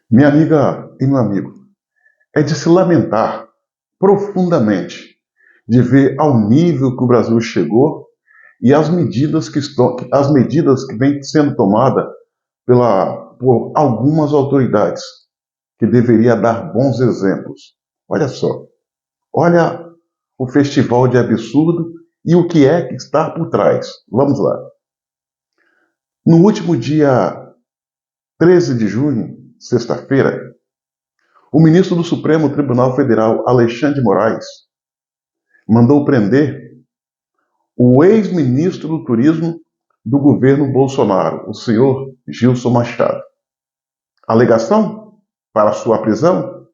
Minha amiga e meu amigo, é de se lamentar profundamente de ver ao nível que o Brasil chegou e as medidas que vêm sendo tomadas por algumas autoridades que deveria dar bons exemplos. Olha só, olha o festival de absurdo e o que é que está por trás. Vamos lá. No último dia 13 de junho, sexta-feira, o ministro do Supremo Tribunal Federal, Alexandre de Moraes, mandou prender o ex-ministro do Turismo do governo Bolsonaro, o senhor Gilson Machado. A alegação para sua prisão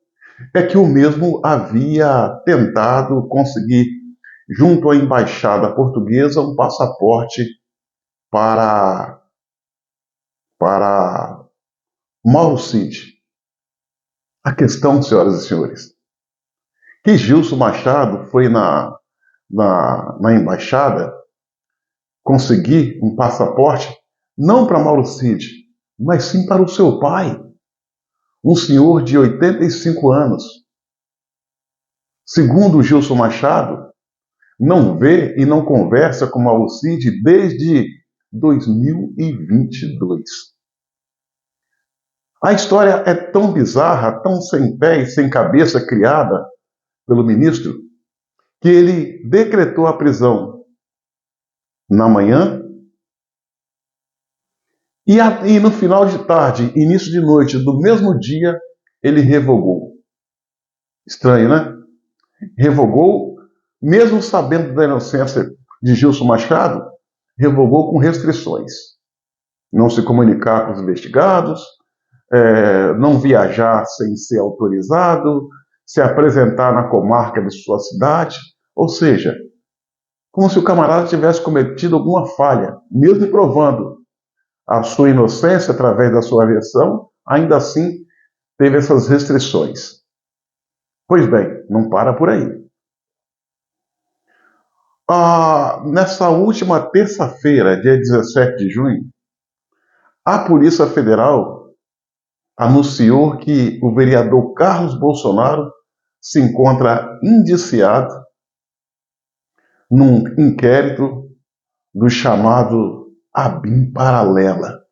é que o mesmo havia tentado conseguir, junto à embaixada portuguesa, um passaporte para, para Mauro Cid. A questão, senhoras e senhores, que Gilson Machado foi na embaixada conseguir um passaporte não para Mauro Cid, mas sim para o seu pai, um senhor de 85 anos. Segundo Gilson Machado, não vê e não conversa com Mauro Cid desde 2022. A história é tão bizarra, tão sem pé e sem cabeça criada pelo ministro, que ele decretou a prisão na manhã e no final de tarde, início de noite do mesmo dia, ele revogou. Estranho, né? Revogou, mesmo sabendo da inocência de Gilson Machado, revogou com restrições. Não se comunicar com os investigados, não viajar sem ser autorizado, se apresentar na comarca de sua cidade, ou seja, como se o camarada tivesse cometido alguma falha, mesmo provando a sua inocência através da sua versão, ainda assim teve essas restrições. Pois bem, não para por aí. Nessa última terça-feira, dia 17 de junho, a Polícia Federal anunciou que o vereador Carlos Bolsonaro se encontra indiciado num inquérito do chamado ABIN Paralela.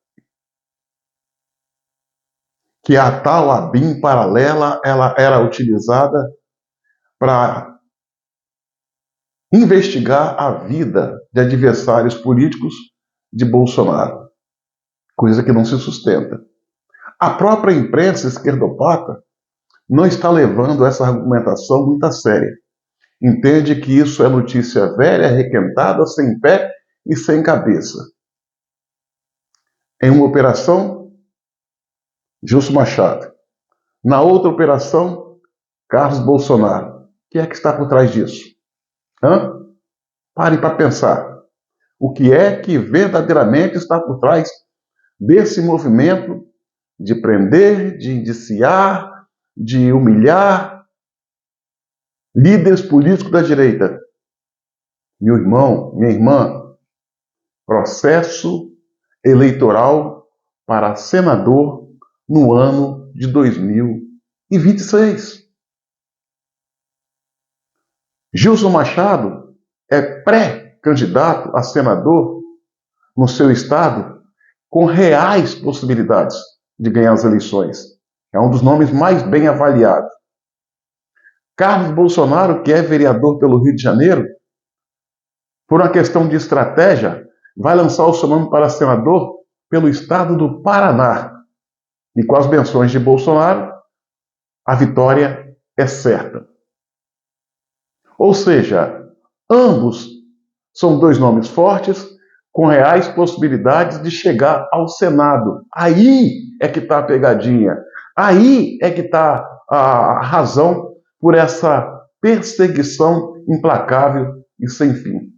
Que a tal ABIN Paralela ela era utilizada para investigar a vida de adversários políticos de Bolsonaro, coisa que não se sustenta. A própria imprensa esquerdopata não está levando essa argumentação muito a sério. Entende que isso é notícia velha, requentada, sem pé e sem cabeça. Em uma operação, Gilson Machado. Na outra operação, Carlos Bolsonaro. O que é que está por trás disso? Pare para pensar. O que é que verdadeiramente está por trás desse movimento de prender, de indiciar, de humilhar líderes políticos da direita? Meu irmão, minha irmã, processo eleitoral para senador no ano de 2026. Gilson Machado é pré-candidato a senador no seu estado com reais possibilidades de ganhar as eleições. É um dos nomes mais bem avaliados. Carlos Bolsonaro, que é vereador pelo Rio de Janeiro, por uma questão de estratégia, vai lançar o seu nome para senador pelo estado do Paraná. E com as benções de Bolsonaro, a vitória é certa. Ou seja, ambos são dois nomes fortes, com reais possibilidades de chegar ao Senado. Aí é que está a pegadinha. Aí é que está a razão por essa perseguição implacável e sem fim.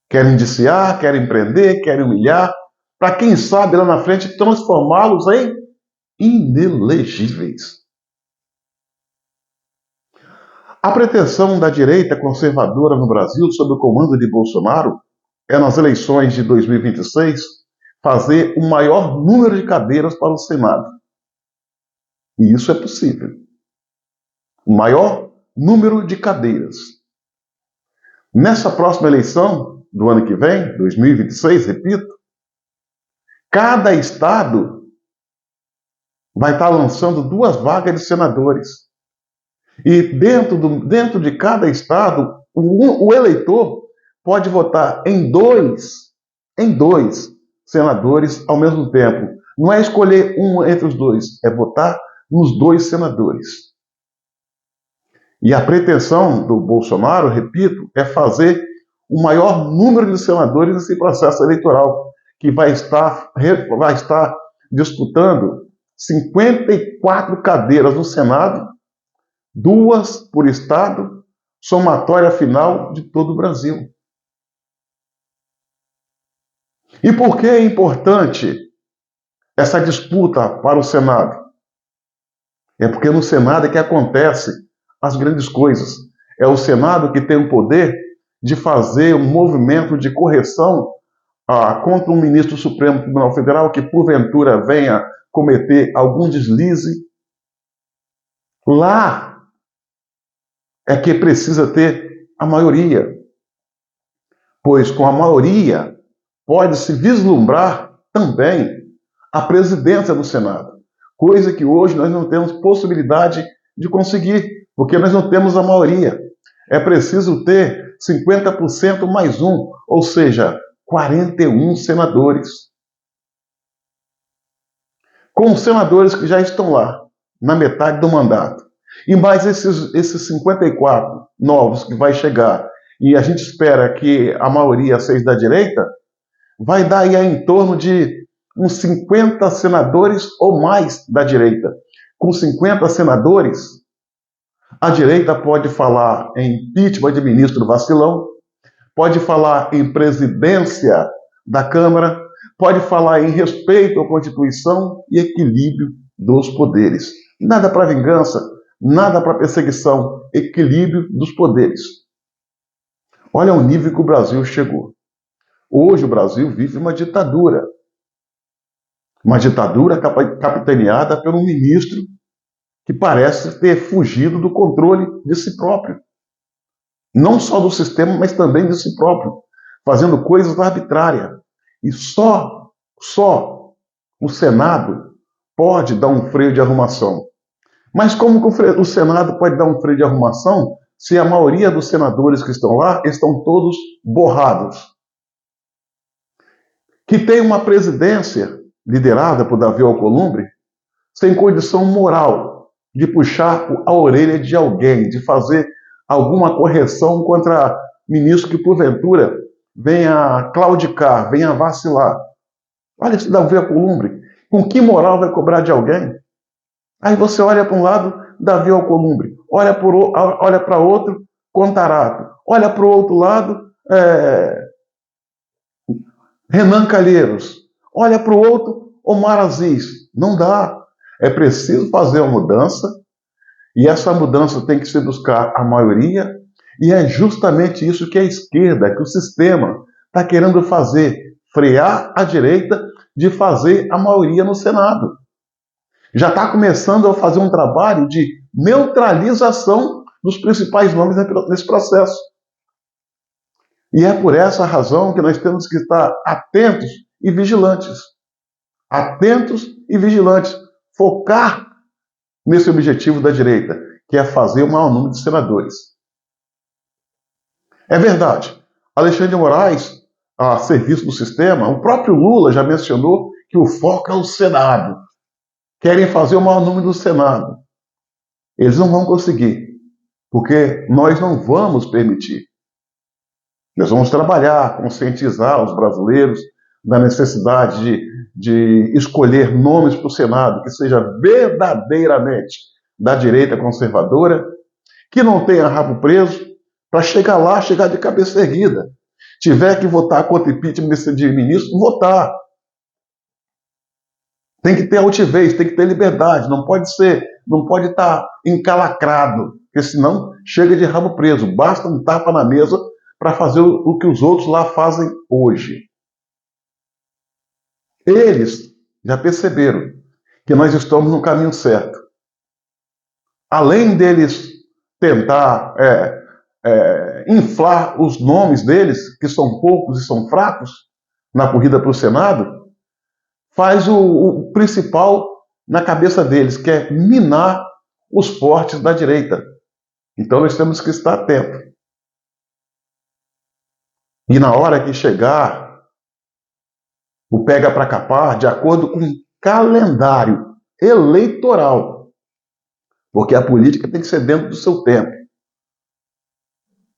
Querem indiciar, querem prender, querem humilhar, para quem sabe lá na frente transformá-los em inelegíveis. A pretensão da direita conservadora no Brasil, sob o comando de Bolsonaro, é nas eleições de 2026 fazer o maior número de cadeiras para o Senado. E isso é possível. O maior número de cadeiras. Nessa próxima eleição, do ano que vem, 2026, repito, cada estado vai estar lançando 2 vagas de senadores. E dentro de cada estado, o eleitor pode votar em dois senadores ao mesmo tempo. Não é escolher um entre os dois, é votar nos 2 senadores. E a pretensão do Bolsonaro, repito, é fazer o maior número de senadores nesse processo eleitoral, que vai estar disputando 54 cadeiras no Senado, 2 por estado, somatória final de todo o Brasil. E por que é importante essa disputa para o Senado? É porque no Senado é que acontece as grandes coisas. É o Senado que tem o poder de fazer um movimento de correção contra um ministro do Supremo Tribunal Federal que porventura venha cometer algum deslize. Lá é que precisa ter a maioria, pois com a maioria pode-se vislumbrar também a presidência do Senado, coisa que hoje nós não temos possibilidade de conseguir, porque nós não temos a maioria. É preciso ter 50% mais 1, ou seja, 41 senadores. Com os senadores que já estão lá, na metade do mandato, e mais esses 54 novos que vai chegar, e a gente espera que a maioria seja da direita, vai dar aí em torno de uns 50 senadores ou mais da direita. Com 50 senadores, a direita pode falar em impeachment de ministro vacilão, pode falar em presidência da Câmara, pode falar em respeito à Constituição e equilíbrio dos poderes. Nada para vingança, nada para perseguição, equilíbrio dos poderes. Olha o nível que o Brasil chegou. Hoje o Brasil vive uma ditadura capitaneada por um ministro que parece ter fugido do controle de si próprio. Não só do sistema, mas também de si próprio, fazendo coisas arbitrárias. E só o Senado pode dar um freio de arrumação. Mas como o Senado pode dar um freio de arrumação se a maioria dos senadores que estão lá estão todos borrados? Que tem uma presidência liderada por Davi Alcolumbre sem condição moral de puxar a orelha de alguém, de fazer alguma correção contra ministro que porventura venha claudicar, venha vacilar. Olha esse Davi Alcolumbre, com que moral vai cobrar de alguém? Aí você olha para um lado, Davi Alcolumbre, olha para outro, Contarato, olha para o outro lado, Renan Calheiros, olha para o outro, Omar Aziz. Não dá. É preciso fazer uma mudança, e essa mudança tem que se buscar a maioria, e é justamente isso que a esquerda, que o sistema está querendo fazer, frear a direita de fazer a maioria no Senado. Já está começando a fazer um trabalho de neutralização dos principais nomes nesse processo. E é por essa razão que nós temos que estar atentos e vigilantes. Atentos e vigilantes. Focar nesse objetivo da direita, que é fazer o maior número de senadores. É verdade. Alexandre de Moraes, a serviço do sistema, o próprio Lula já mencionou que o foco é o Senado. Querem fazer o maior número do Senado. Eles não vão conseguir, porque nós não vamos permitir. Nós vamos trabalhar, conscientizar os brasileiros da necessidade de escolher nomes para o Senado que seja verdadeiramente da direita conservadora, que não tenha rabo preso, para chegar lá, chegar de cabeça erguida. Tiver que votar contra impeachment de ministro, votar. Tem que ter altivez, tem que ter liberdade, não pode estar encalacrado, porque senão chega de rabo preso. Basta um tapa na mesa para fazer o que os outros lá fazem hoje. Eles já perceberam que nós estamos no caminho certo. Além deles tentar inflar os nomes deles, que são poucos e são fracos, na corrida para o Senado, faz o principal na cabeça deles, que é minar os fortes da direita. Então nós temos que estar atentos. E na hora que chegar o pega para capar, de acordo com o calendário eleitoral, porque a política tem que ser dentro do seu tempo.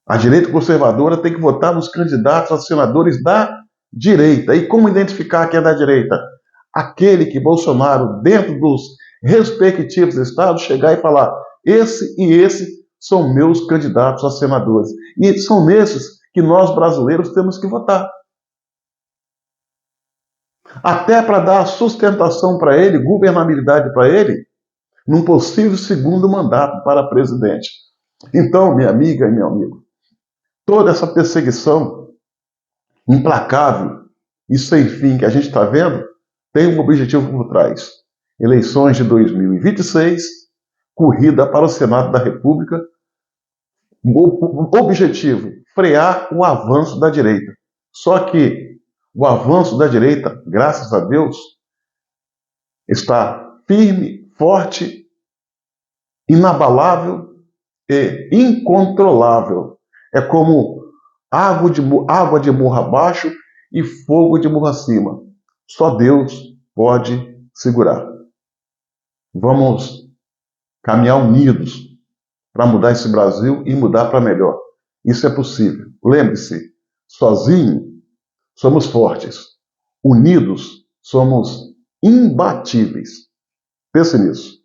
A direita conservadora tem que votar nos candidatos a senadores da direita. E como identificar quem é da direita? Aquele que Bolsonaro, dentro dos respectivos estados, chegar e falar: esse e esse são meus candidatos a senadores. E são nesses que nós brasileiros temos que votar. Até para dar sustentação para ele, governabilidade para ele, num possível segundo mandato para presidente. Então, minha amiga e meu amigo, toda essa perseguição implacável e sem fim que a gente está vendo tem um objetivo por trás. Eleições de 2026, corrida para o Senado da República, o objetivo, frear o avanço da direita. Só que o avanço da direita, graças a Deus, está firme, forte, inabalável e incontrolável. É como água de morro abaixo e fogo de morro acima. Só Deus pode segurar. Vamos caminhar unidos para mudar esse Brasil e mudar para melhor. Isso é possível. Lembre-se, sozinho somos fortes. Unidos somos imbatíveis. Pense nisso.